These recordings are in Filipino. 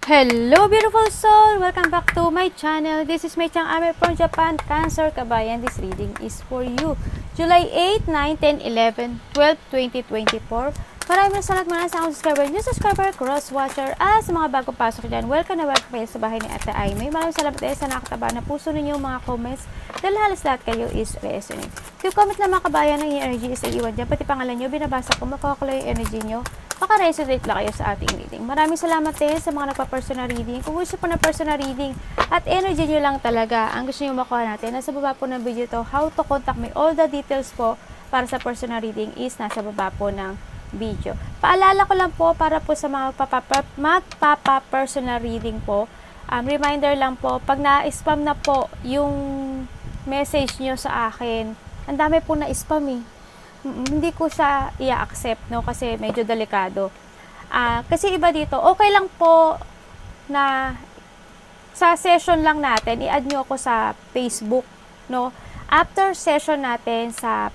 Hello beautiful soul! Welcome back to my channel. This is Mei Chang Ame from Japan. Cancer Kabayan, this reading is for you. July 8, 9, 10, 11, 12, 2024. Maraming salamat muna sa akong subscriber, new subscriber, cross-watcher, at sa mga bago pasok dyan. Welcome na welcome kayo sa bahay ni Ate Aimee. Maraming salamat din sa nakataba na puso ninyo mga comments dahil halos lahat kayo is resonate. Yung comment na mga kabayan ng energy is iiwan dyan, pati pangalan nyo, binabasa ko, makukulo yung energy nyo. Maka-resonate lang kayo sa ating reading. Maraming salamat din sa mga nagpa-personal reading. Kung gusto po na personal reading at energy nyo lang talaga, ang gusto nyo makuha natin, nasa baba po ng video to, how to contact me. All the details po para sa personal reading is nasa baba po ng video. Paalala ko lang po para po sa mga magpapa-personal reading po, reminder lang po, pag na-spam na po yung message nyo sa akin, ang dami po na-spam hindi ko siya i-accept, no, kasi medyo delikado. Kasi iba dito, okay lang po na sa session lang natin, i-add nyo ako sa Facebook, no. After session natin, sa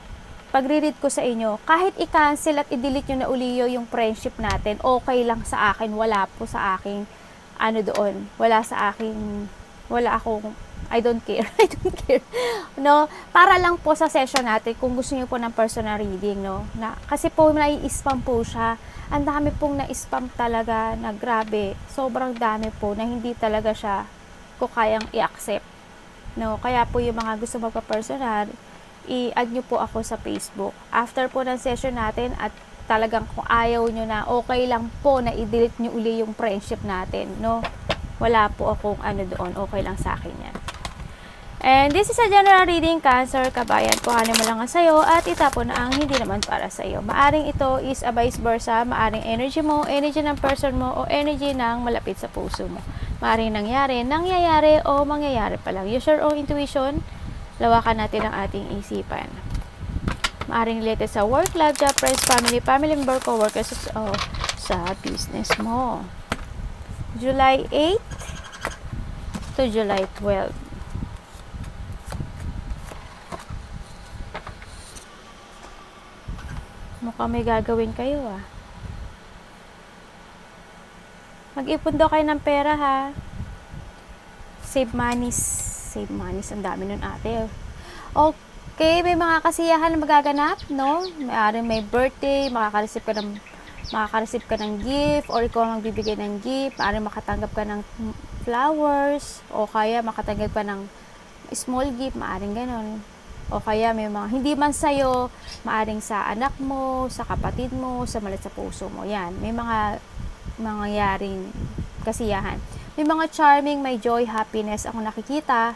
pagre-read ko sa inyo, kahit i-cancel at i-delete nyo na uli yung friendship natin, okay lang sa akin, wala po sa aking, doon, wala sa aking, wala akong, I don't care. I don't care. No, para lang po sa session natin kung gusto niyo po ng personal reading, no. Kasi po nai-spam po siya. Ang dami pong na-spam talaga na grabe. Sobrang dami po na hindi talaga siya ko kayang i-accept. No, kaya po yung mga gusto magpa-personal, i-add niyo po ako sa Facebook. After po ng session natin at talagang kung ayaw niyo na, okay lang po na i-delete niyo uli yung friendship natin, no. Wala po akong doon, okay lang sa akin yan. And this is a general reading, Cancer, Kabayan. Kuhanin mo lang ang sayo at itapon na ang hindi naman para sa iyo. Maaring ito is a vice versa, maaring energy mo, energy ng person mo, o energy ng malapit sa puso mo. Maaring nangyayari o mangyayari pa lang. Use your own intuition, lawakan natin ang ating isipan. Maaring related sa work, love, job, friends, family member, co-workers, o sa business mo. July 8 to July 12. Mukhang may gagawin kayo Mag-ipon daw kayo ng pera Save money. Save money. Ang dami nun ate. Okay, may mga kasiyahan na magaganap, no? May birthday, makaka-receive ka ng gift, or ikaw ang magbibigay ng gift, maaring makatanggap ka ng flowers, o kaya makatanggap ka ng small gift, maaring ganon. O kaya may mga hindi man sa'yo, maaring sa anak mo, sa kapatid mo, sa malit sa puso mo. Yan, may mga mangyayaring kasiyahan. May mga charming, may joy, happiness ako nakikita.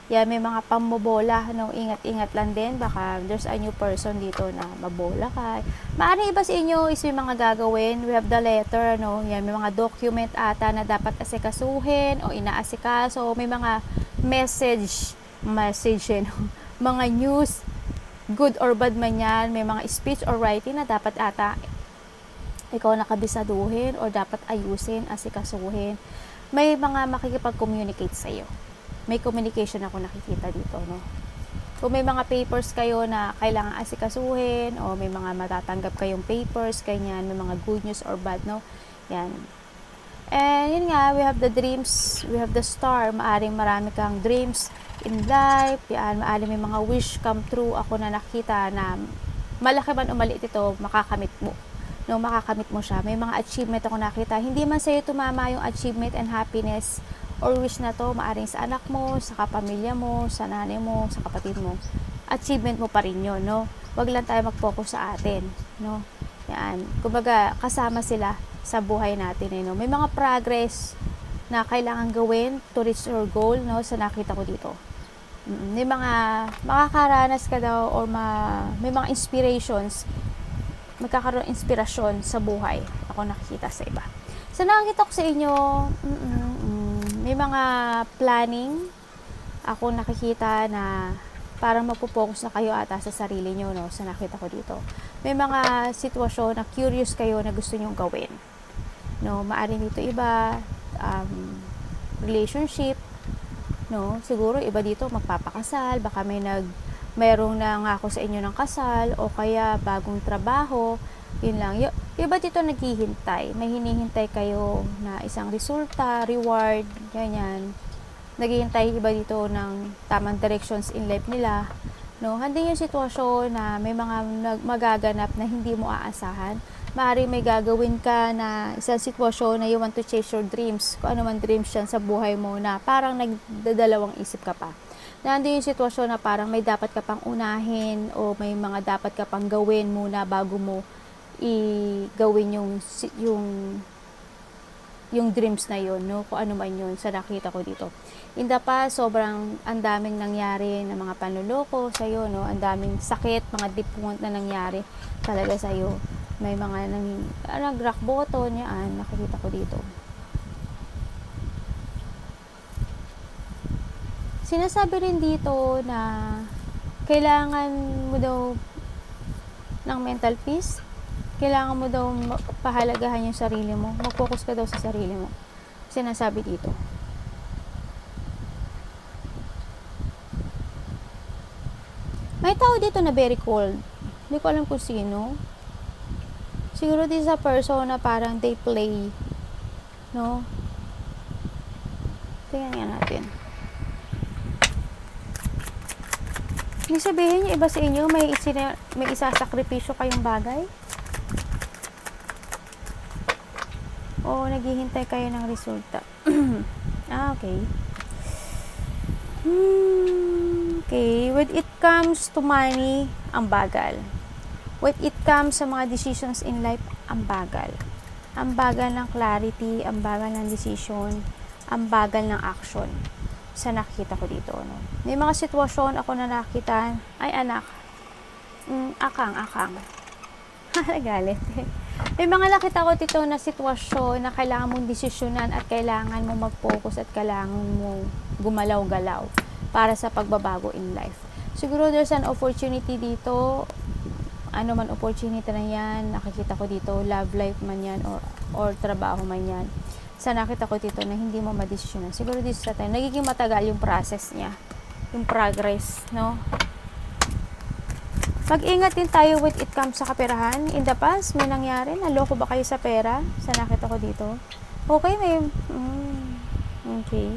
Yan, may mga pambobola, no? Ingat-ingat lang din, baka there's a new person dito na mabola ka. Maaring iba sa inyo is may mga gagawin. We have the letter, no? Yan, may mga document ata na dapat asikasuhin o inaasikaso. May mga message, mga news, good or bad man yan, may mga speech or writing na dapat ata ikaw nakabisaduhin or dapat ayusin, asikasuhin. May mga makikipag-communicate sa'yo. May communication ako nakikita dito, no? Kung may mga papers kayo na kailangan asikasuhin o may mga matatanggap kayong papers, ganyan, may mga good news or bad, no? Yan. And yun nga, we have the dreams, we have the star. Maaring marami kang dreams in life. Yan, maaring may mga wish come true. Ako na nakita na malaki man o maliit ito, makakamit mo. No, makakamit mo siya. May mga achievement ako nakita. Hindi man sa'yo tumama yung achievement and happiness or wish na to, maaring sa anak mo, sa kapamilya mo, sa nanay mo, sa kapatid mo. Achievement mo pa rin yun, no? Wag lang tayo mag-focus sa atin, no? Yan. Kumbaga, kasama sila sa buhay natin, no? May mga progress na kailangan gawin to reach your goal, no? Sa nakita ko dito. May mga makakaranas ka daw or may mga inspirations, magkakaroon inspirasyon sa buhay. Ako nakikita sa iba. So, nakikita ko sa inyo, may mga planning ako nakikita na parang magpo-focus na kayo ata sa sarili nyo, no? Sa nakita ko dito. May mga sitwasyon na curious kayo na gusto nyong gawin. No, maaring dito iba, relationship, no? Siguro iba dito magpapakasal, baka merong nangako sa inyo ng kasal, o kaya bagong trabaho, Yun lang. Iba dito naghihintay. May hinihintay kayo na isang resulta, reward, ganyan. Naghihintay iba dito ng tamang directions in life nila. No, hindi yung sitwasyon na may mga magaganap na hindi mo aasahan. Maaari may gagawin ka na isang sitwasyon na you want to chase your dreams. Kung ano man dreams yan sa buhay mo na parang nagdadalawang isip ka pa. Nandiyo yung sitwasyon na parang may dapat ka pang unahin o may mga dapat ka pang gawin muna bago mo i-gawin yung dreams na yun, no? Kung ano man yun sa nakita ko dito. In the past, sobrang ang daming nangyari na mga panluloko sa'yo, no? Ang daming sakit, mga deep wound na nangyari talaga sa'yo. May mga nag-rock bottom yan, nakikita ko dito. Sinasabi rin dito na kailangan mo daw ng mental peace. Kailangan mo daw pahalagahan yung sarili mo. Mag-focus ka daw sa sarili mo. Sinasabi dito. May tao dito na very cold. Hindi ko alam kung sino. Siguro this is a person na parang they play. No? Tingnan nga natin. Ibig sabihin niyo, iba sa inyo, may isasakripisyo kayong bagay? O naghihintay kayo ng resulta? Okay. Okay. When it comes to money, ang bagal. When it comes sa mga decisions in life, ang bagal. Ang bagal ng clarity, ang bagal ng decision, ang bagal ng action. Sa nakita ko dito, no? May mga sitwasyon ako na nakita, ay anak, akang. Nagalit. May mga nakita ko dito na sitwasyon na kailangan mong desisyonan at kailangan mong mag-focus at kailangan mong gumalaw-galaw para sa pagbabago in life. Siguro there's an opportunity dito, ano man opportunity na yan, nakikita ko dito, love life man yan or trabaho man yan. Sa nakita ko dito na hindi mo madesisyonan. Siguro dito sa time, nagiging matagal yung process niya, yung progress, no? Mag-ingat din tayo when it comes sa kaperahan. In the past, may nangyari, naloko ba kayo sa pera? Sa nakita ko dito. Okay, may... okay.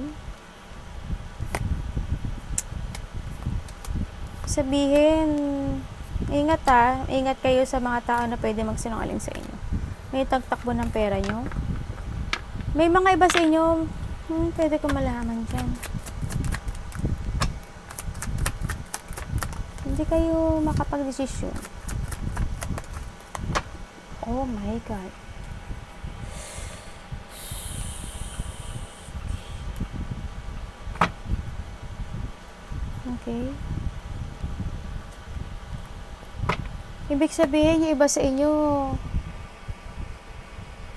Sabihin, ingat kayo sa mga tao na pwede magsinungaling sa inyo. May tagtakbo ng pera nyo. May mga iba sa inyo, pwede ko malaman dyan. Hindi kayo makapag-desisyon. Oh my God. Okay. Ibig sabihin, yung iba sa inyo,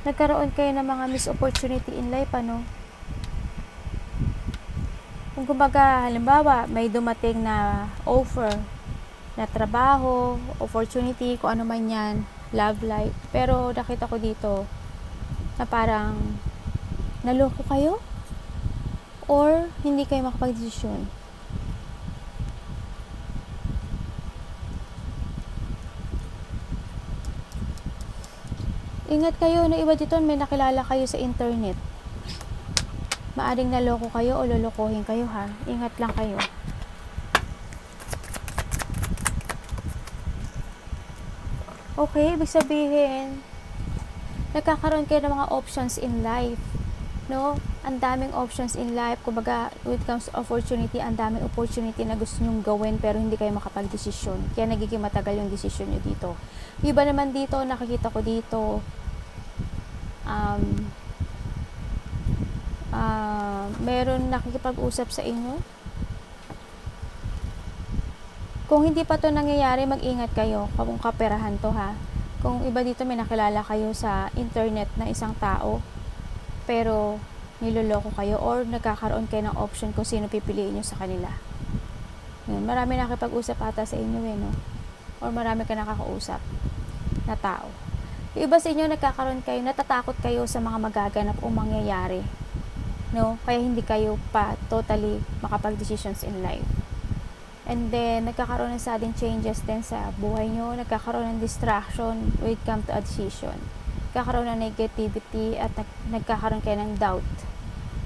nagkaroon kayo ng mga missed opportunity in life, ano? Kung kumbaga, halimbawa, may dumating na offer, na trabaho, opportunity, kung ano man yan, love life. Pero nakita ko dito na parang naloko kayo or hindi kayo makapag-desisyon. Ingat kayo na iba dito, may nakilala kayo sa internet. Maaring naloko kayo o lolokohin kayo, ha. Ingat lang kayo. Okay, ibig sabihin, nagkakaroon kayo ng mga options in life. No? Ang daming options in life. Kumbaga, when it comes to opportunity, ang daming opportunity na gusto nyong gawin pero hindi kayo makapag-desisyon. Kaya nagiging matagal yung desisyon nyo dito. Iba naman dito, nakikita ko dito, meron nakikipag-usap sa inyo. Kung hindi pa to nangyayari, mag-ingat kayo kung kaperahan to, ha. Kung iba dito may nakilala kayo sa internet na isang tao pero niloloko kayo or nagkakaroon kayo ng option kung sino pipiliin nyo sa kanila. Yan, marami nakipag-usap ata sa inyo, no? Or marami ka nakakausap na tao. Yung iba sa inyo nagkakaroon kayo, natatakot kayo sa mga magaganap o mangyayari, no? Kaya hindi kayo pa totally makapag-decisions in life. And then, nagkakaroon ng sudden changes din sa buhay nyo. Nagkakaroon ng distraction when it comes to a decision. Nagkakaroon ng negativity at nagkakaroon kayo ng doubt.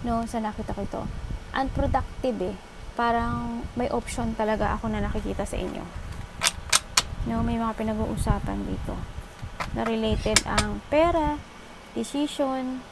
No, sa nakita ko ito. Unproductive eh. Parang may option talaga ako na nakikita sa inyo. No, may mga pinag-uusapan dito. Na related ang pera, decision,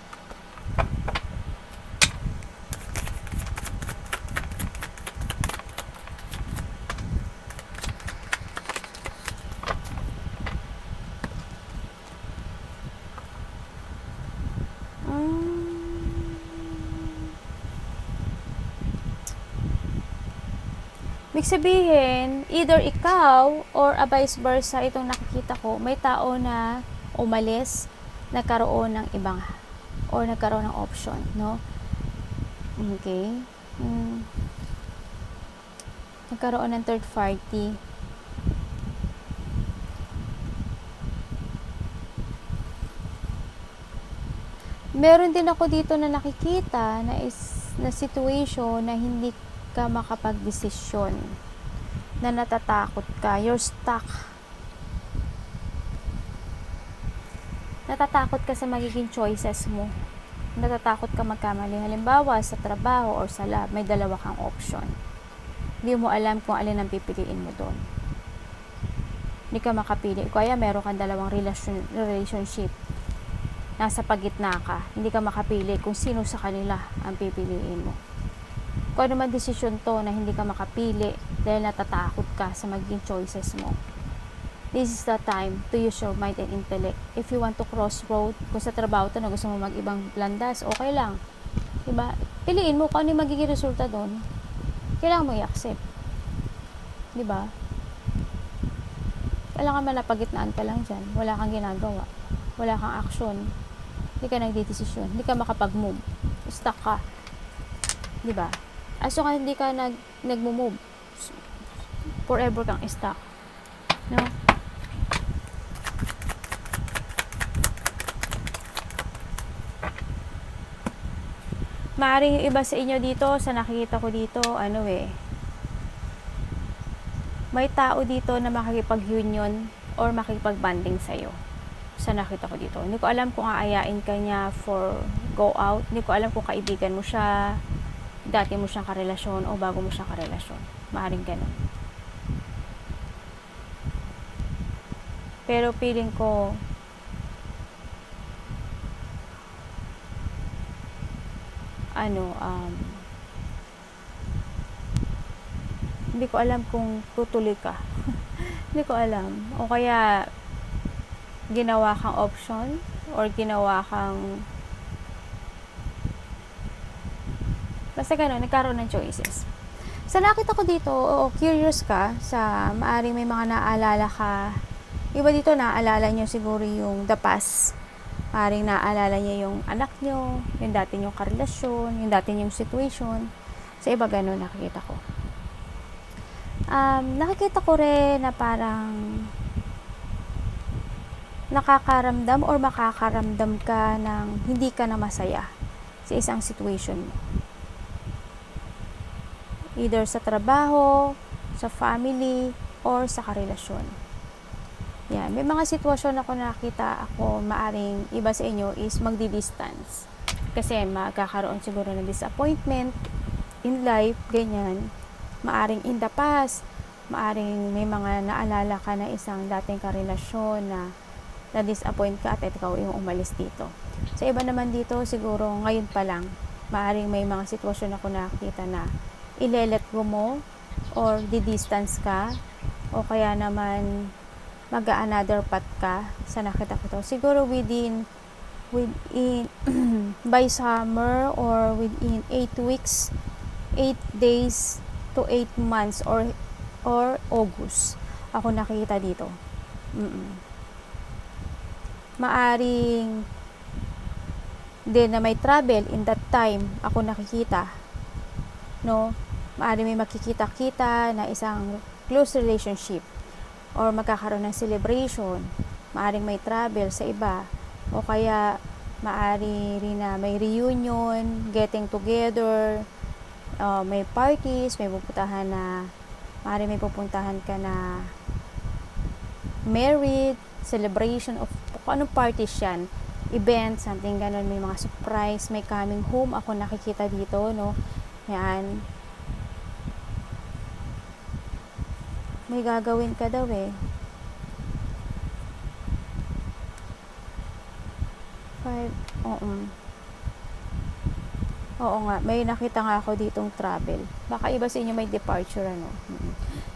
ibig sabihin, either ikaw or a vice versa itong nakikita ko, may tao na umalis, nagkaroon ng ibang or nagkaroon ng option, no? Okay. Nagkaroon ng third party. Meron din ako dito na nakikita na situation na hindi ka makapag-desisyon, na natatakot ka, you're stuck. Natatakot ka sa magiging choices mo. Natatakot ka magkamali. Halimbawa, sa trabaho or sa lab, may dalawa kang option. Hindi mo alam kung alin ang pipiliin mo doon. Hindi ka makapili. Kaya meron kang dalawang relationship. Nasa pagitna ka. Hindi ka makapili kung sino sa kanila ang pipiliin mo. Kung ano man desisyon to na hindi ka makapili dahil natatakot ka sa magiging choices mo. This is the time to use your mind and intellect. If you want to crossroad, kung sa trabaho to na gusto mo mag-ibang landas, okay lang. Diba? Piliin mo kung ano yung magiging resulta doon. Kailangan mo i-accept. Diba? Kailangan man napagitnaan ka lang dyan. Wala kang ginagawa. Wala kang action. Hindi ka nagdidesisyon. Hindi ka makapag-move. Stuck ka. Diba? Aso ka hindi ka nag-move. Forever kang stuck. No? Maaaring yung iba sa inyo dito, sa nakikita ko dito, may tao dito na makikipag-union or makikipag-banding sa'yo. Sa nakita ko dito. Hindi ko alam kung aayain ka niya for go out. Hindi ko alam kung kaibigan mo siya, dati mo siyang karelasyon o bago mo siyang karelasyon. Maaaring ganun. Pero feeling ko hindi ko alam kung tutuloy ka. Hindi ko alam. O kaya ginawa kang option or ginawa kang basta gano'n, nagkaroon ng choices. Sa nakita ko dito, curious ka sa maaring may mga naaalala ka. Iba dito naaalala nyo siguro yung the past. Maaring naaalala niya yung anak nyo, yung dati nyong karelasyon, yung dati nyong situation. Sa iba gano'n nakikita ko. Nakikita ko rin na parang nakakaramdam or makakaramdam ka ng hindi ka na masaya sa isang situation mo. Either sa trabaho, sa family, or sa karelasyon. Yan. May mga sitwasyon ako nakita ako, maaring iba sa inyo is magdi-distance. Kasi magkakaroon siguro ng disappointment in life, ganyan. Maaring in the past, maaring may mga naalala ka na isang dating karelasyon na na-disappoint ka at ikaw yung umalis dito. Sa iba naman dito, siguro ngayon pa lang, maaring may mga sitwasyon ako nakita na ile-let go mo or di-distance ka o kaya naman mag-another path ka sa nakita ko to. Siguro within by summer or within 8 weeks, 8 days to 8 months or August ako nakita dito. Maaring din na may travel in that time ako nakikita, no? Maaring may makikita-kita na isang close relationship or magkakaroon ng celebration. Maaring may travel sa iba o kaya maari rin na may reunion, getting together, may parties, may pupuntahan na Maaari may pupuntahan ka na married, celebration of kung anong parties yan, event, something ganun, may mga surprise, may coming home ako nakikita dito, no? Yan. May gagawin ka daw eh. 5, oo. Oo nga, may nakita nga ako ditong travel. Baka iba sa inyo may departure, ano.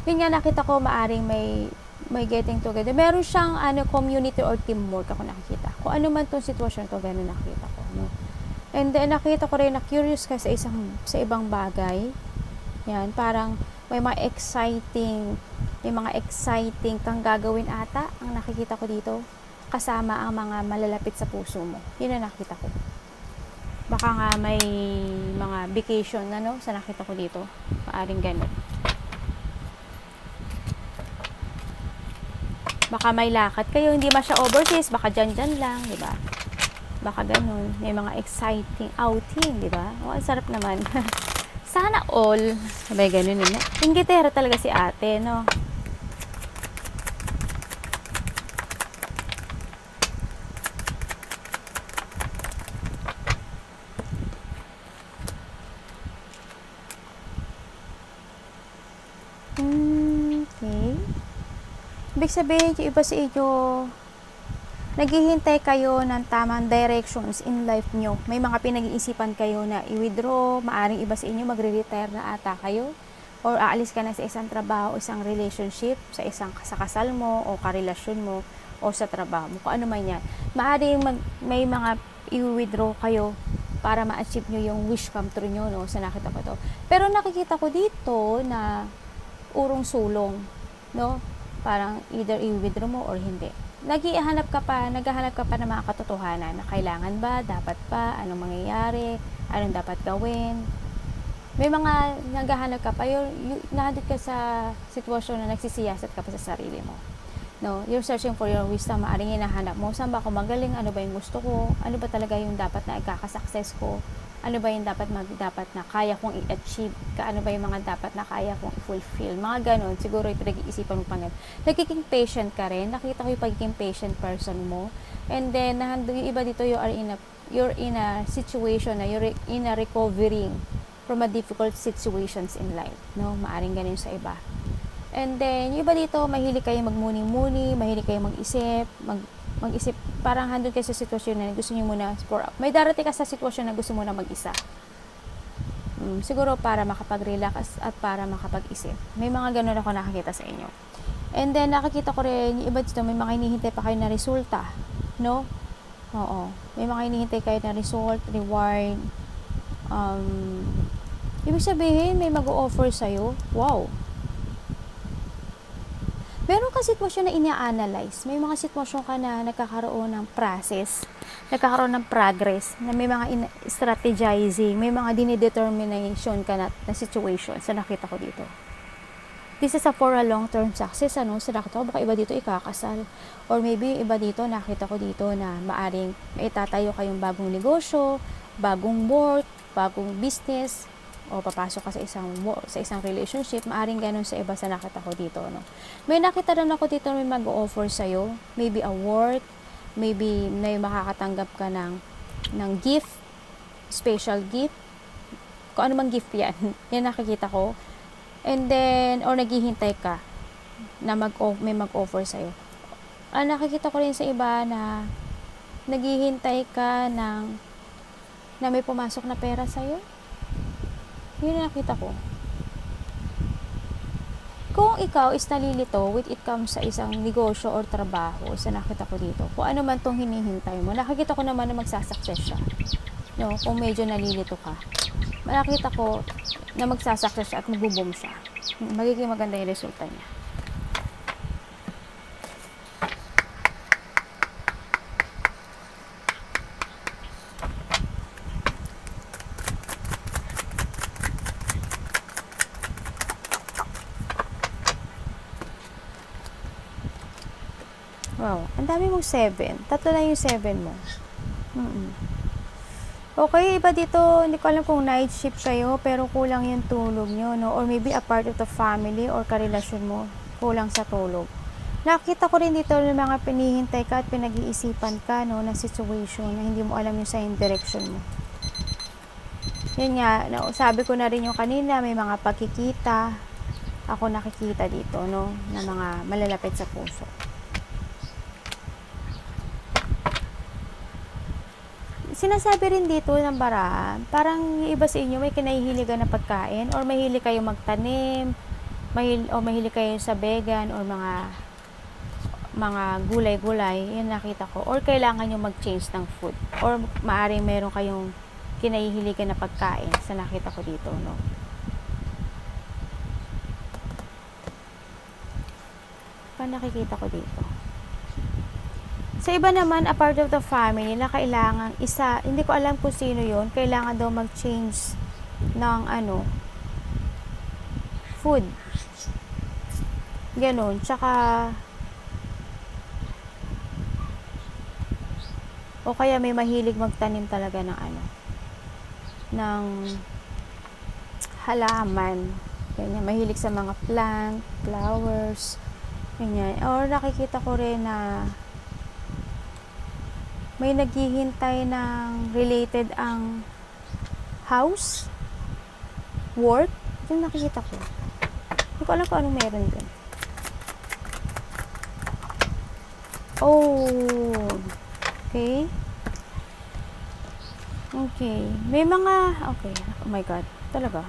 Yun nga, nakita ko maaring may getting together. Meron siyang community or teamwork ako nakikita. Kung ano man tong sitwasyon ko, ganun nakita ko, no. And then nakita ko rin na curious ka sa ibang bagay. Yan, parang may mga exciting kang gagawin ata ang nakikita ko dito, kasama ang mga malalapit sa puso mo. Yun ang nakita ko. Baka nga may mga vacation na, no, sa nakita ko dito. Maaring ganun. Baka may lakad kayo, hindi masya overseas, baka dyan lang, di ba? Baka ganun. May mga exciting outing, di ba? Oh, ang sarap naman. Sana all. Sabay ganun yun. Inggitera talaga si ate, no? Okay. Ibig sabihin, yung iba sa inyo, naghihintay kayo ng tamang directions in life nyo. May mga pinag-iisipan kayo na i-withdraw, maaring iba sa inyo magre-retire na ata kayo, or aalis ka na sa isang trabaho, isang relationship, sa kasal mo, o karelasyon mo, o sa trabaho mo, kung ano man yan. Maaring may mga i-withdraw kayo para ma-achieve nyo yung wish come true nyo, no? Sa nakita ko to. Pero nakikita ko dito na urong sulong, no? Parang either i-withdraw mo or hindi. Naghahanap ka pa ng mga katotohanan na kailangan ba, dapat pa, anong mangyayari, anong dapat gawin. May mga naghahanap ka pa, nandito ka sa sitwasyon na nagsisiyasat ka pa sa sarili mo. No, you're searching for your wisdom, maaring hinahanap mo, saan ba ako magaling, ano ba yung gusto ko, ano ba talaga yung dapat na ikakasuccess ko, ano ba yung dapat na kaya kong i-achieve, ano ba yung mga dapat na kaya kong i-fulfill, mga ganon. Siguro yung pinag-iisipan mo pa ngayon. Nagiging patient ka rin, nakita ko yung pagiging patient person mo, and then yung iba dito, you're in a situation na you're in a recovering from a difficult situations in life, no? Maaring ganon sa iba. And then yung iba dito, mahilig kayo magmuni-muni, mahilig kayo mag-isip, parang handun kayo sa sitwasyon na gusto niyo muna may darating ka sa sitwasyon na gusto mo na mag-isa. Siguro para makapag-relax at para makapag-isip. May mga ganun ako nakakita sa inyo. And then nakakita ko rin yung iba dito, may mga hinihintay pa kayo na resulta, no? Oo. May mga hinihintay kayo na result, reward. Ibig sabihin may mag-o-offer sa'yo. Wow. Meron ka sitwasyon na ina-analyze. May mga sitwasyon ka na nagkakaroon ng process, nagkakaroon ng progress, na may mga strategizing, may mga dinidetermination ka na situation sa nakita ko dito. This is for a long-term success, ano? Sa nakita ko, baka iba dito ikakasal. Or maybe iba dito, nakita ko dito na maaring may itatayo kayong bagong negosyo, bagong work, bagong business, o papasok ka sa isang relationship, maaring ganun sa iba sa nakita ko dito, no? May nakita rin ako dito, may mag-offer sa'yo, maybe a work, maybe may makakatanggap ka ng gift, special gift, kung ano mang gift yan, yan nakikita ko. And then, or naghihintay ka na may mag-offer sa'yo. Nakikita ko rin sa iba na naghihintay ka na may pumasok na pera sa'yo. Yun yung nakita ko. Kung ikaw is nalilito with it comes sa isang negosyo or trabaho, sa nakita ko dito, kung ano man tong hinihintay mo, nakikita ko naman na magsasucess siya. No, kung medyo nalilito ka, nakita ko na magsasucess siya at magbo-boom siya. Magiging maganda yung resulta niya. Wow, ang dami mong 7. Tatlo lang yung 7 mo. Okay, iba dito, hindi ko alam kung night shift kayo, pero kulang yung tulog nyo, no? Or maybe a part of the family or karelasyon mo, kulang sa tulog. Nakita ko rin dito ng mga pinihintay ka at pinag-iisipan ka, no, na situation na hindi mo alam yung sa direction mo. Yun nga, no, sabi ko na rin yung kanina, may mga pagkikita, ako nakikita dito, no, na mga malalapit sa puso. Sinasabi rin dito ng barahan, parang yung iba sa inyo may kinahihiligan na pagkain or mahilig kayo magtanim, mahilig kayo sa vegan or mga gulay-gulay, yun nakita ko. Or kailangan nyo mag-change ng food. Or maaaring meron kayong kinahihiligan na pagkain sa nakita ko dito, no? Pa nakikita ko dito. Sa iba naman, a part of the family na kailangan isa, hindi ko alam kung sino yun, kailangan daw mag-change ng food. Ganon. Tsaka, o kaya may mahilig magtanim talaga ng ng halaman. Ganyan. Mahilig sa mga plant, flowers, ganyan. Or nakikita ko rin na may naghihintay ng related ang house, work, yung nakikita ko. Hindi ko alam kung anong meron dun. Oh, okay. Okay. May mga, okay. Oh my God. Talaga.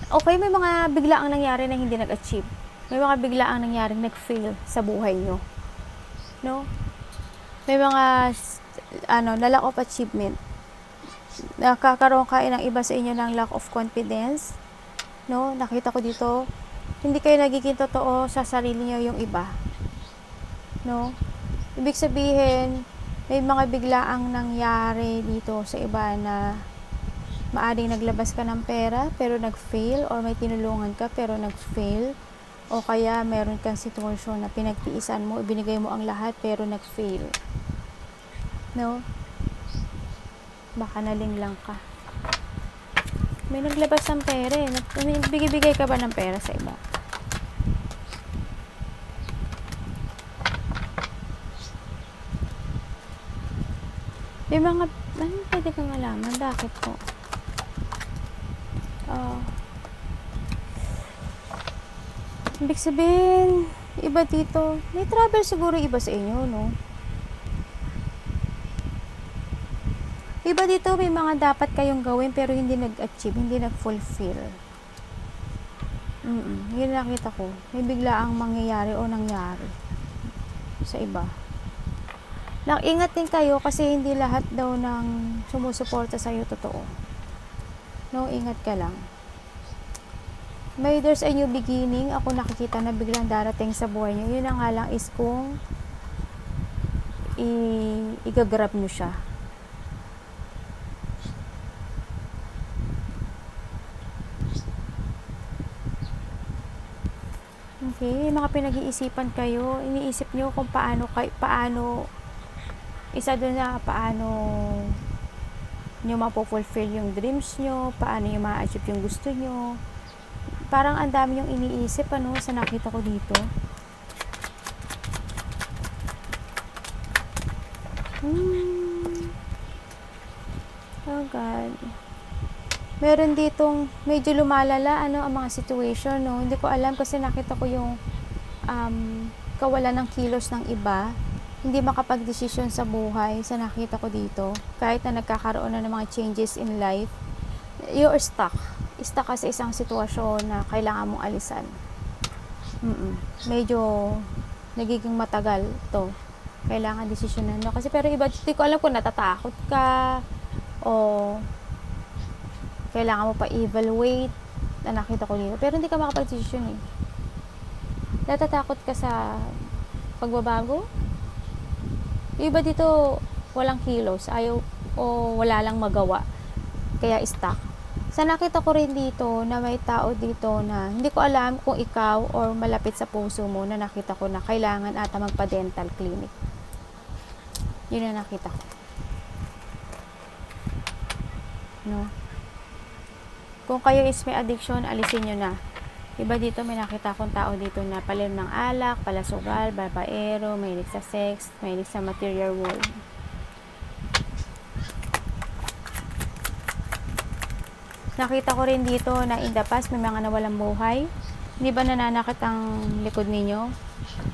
Okay, may mga biglaang nangyari na hindi nag-achieve. May mga biglaang nangyaring nag-fail sa buhay nyo. No? May mga, na lack of achievement. Nakakaroon kayo ng iba sa inyo ng lack of confidence. No? Nakita ko dito, hindi kayo nagiging totoo sa sarili nyo yung iba. No? Ibig sabihin, may mga biglaang nangyari dito sa iba na maaring naglabas ka ng pera pero nag-fail, or may tinulungan ka pero nag-fail, o kaya meron kang sitwasyon na pinagtiisan mo, ibinigay mo ang lahat pero nag-fail. No? Baka naling lang ka. May naglabas ng pera eh. Bigay ka ba ng pera sa iba? May mga, pwede kang alaman? Bakit po? Ibig sabihin, iba dito, may travel siguro iba sa inyo, no? Iba dito, may mga dapat kayong gawin pero hindi nag-achieve, hindi nag-fulfill. Yun nakita ko. May biglaang mangyayari o nangyari sa iba. Ingat din kayo kasi hindi lahat daw ng sumusuporta sa'yo totoo. No, ingat ka lang. May there's a new beginning. Ako nakikita na biglang darating sa buhay niyo. Yun ang nga lang is kung igagrab nyo siya. Okay, mga pinag-iisipan kayo. Iniisip nyo kung paano isa doon na paano nyo mapofulfill yung dreams nyo, paano nyo ma-achieve yung gusto nyo. Parang ang dami yung iniisip, sa nakita ko dito. Oh God. Meron ditong medyo lumalala, ang mga situation, no? Hindi ko alam kasi nakita ko yung kawalan ng kilos ng iba. Hindi makapag-desisyon sa buhay sa nakita ko dito. Kahit na nagkakaroon na ng mga changes in life, you're stuck. Stuck ka sa isang sitwasyon na kailangan mong alisan. Medyo nagiging matagal to. Kailangan desisyonan mo. Kasi pero iba, hindi ko alam kung natatakot ka o kailangan mo pa evaluate na nakita ko dito. Pero hindi ka makapag-desisyon eh. Natatakot ka sa pagbabago? Iba dito, walang kilos. Ayaw o wala lang magawa. Kaya stuck Sa nakita ko rin dito na may tao dito na hindi ko alam kung ikaw or malapit sa puso mo na nakita ko na kailangan ata magpa-dental clinic. Yun na nakita ko. No? Kung kayo is may addiction, alisin nyo na. Iba dito, may nakita akong tao dito na palim ng alak, palasugal, babaero, mahilig sa sex, mahilig sa material world. Nakita ko rin dito na in the past may mga nawalang buhay. Hindi ba nananakit ang likod ninyo?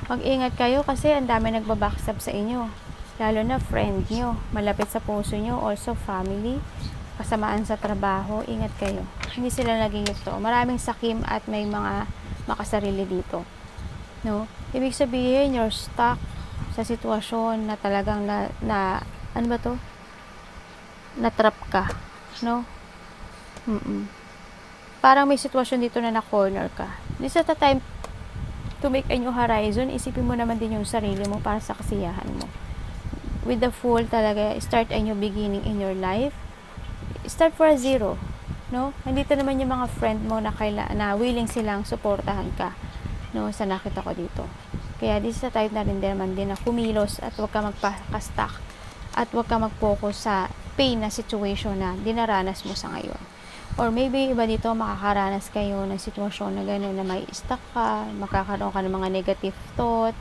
Mag-ingat kayo kasi ang dami nagbabackstab sa inyo. Lalo na friend nyo, malapit sa puso nyo, also family, kasamaan sa trabaho, ingat kayo. Hindi sila naging ito. Maraming sakim at may mga makasarili dito. No? Ibig sabihin, you're stuck sa sitwasyon na talagang ano ba to? Na-trap ka. No? Parang may sitwasyon dito na na-corner ka. This is the time to make a new horizon. Isipin mo naman din yung sarili mo para sa kasiyahan mo. With the full talaga, start a new beginning in your life. Start for a zero. No? Nandito naman yung mga friend mo na willing silang suportahan ka. No? Sa nakita ko dito. Kaya this is the time na rin naman din na kumilos at huwag ka magpa-stuck at huwag ka mag-focus sa pain na situation na dinaranas mo sa ngayon. Or maybe iba dito makakaranas kayo ng sitwasyon na gano'n na may stuck ka, makakaroon ka ng mga negative thought,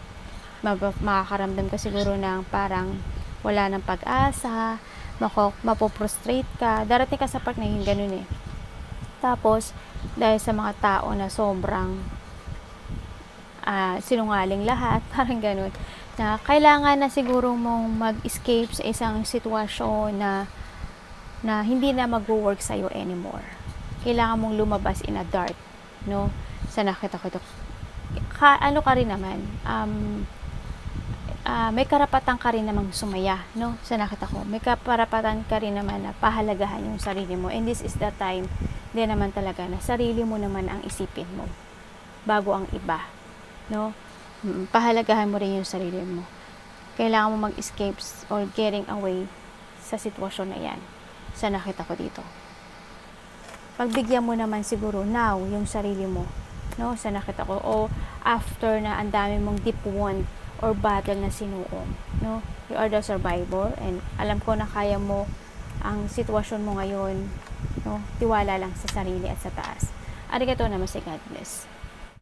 makakaramdam ka siguro ng parang wala ng pag-asa, mapoprostrate ka, darating ka sa part na yun gano'n eh. Tapos, dahil sa mga tao na sobrang sinungaling lahat, parang gano'n, na kailangan na siguro mong mag-escape sa isang sitwasyon na hindi na mag-work sa'yo anymore. Kailangan mong lumabas in a dark, no? Sa nakita ko ito. Ano ka rin naman, may karapatan ka rin namang sumaya, no? Sa nakita ko, may karapatan ka rin naman na pahalagahan yung sarili mo. And this is the time, din naman talaga na sarili mo naman ang isipin mo bago ang iba, no? Pahalagahan mo rin yung sarili mo. Kailangan mo mag-escape or getting away sa sitwasyon na yan. Sa nakita ko dito. Pagbigyan mo naman siguro now yung sarili mo, no? Sa nakita ko, o after na ang dami mong deep wound or battle na sinuong, no? You are the survivor and alam ko na kaya mo ang sitwasyon mo ngayon, no? Tiwala lang sa sarili at sa taas. Arigatou namaste, God bless.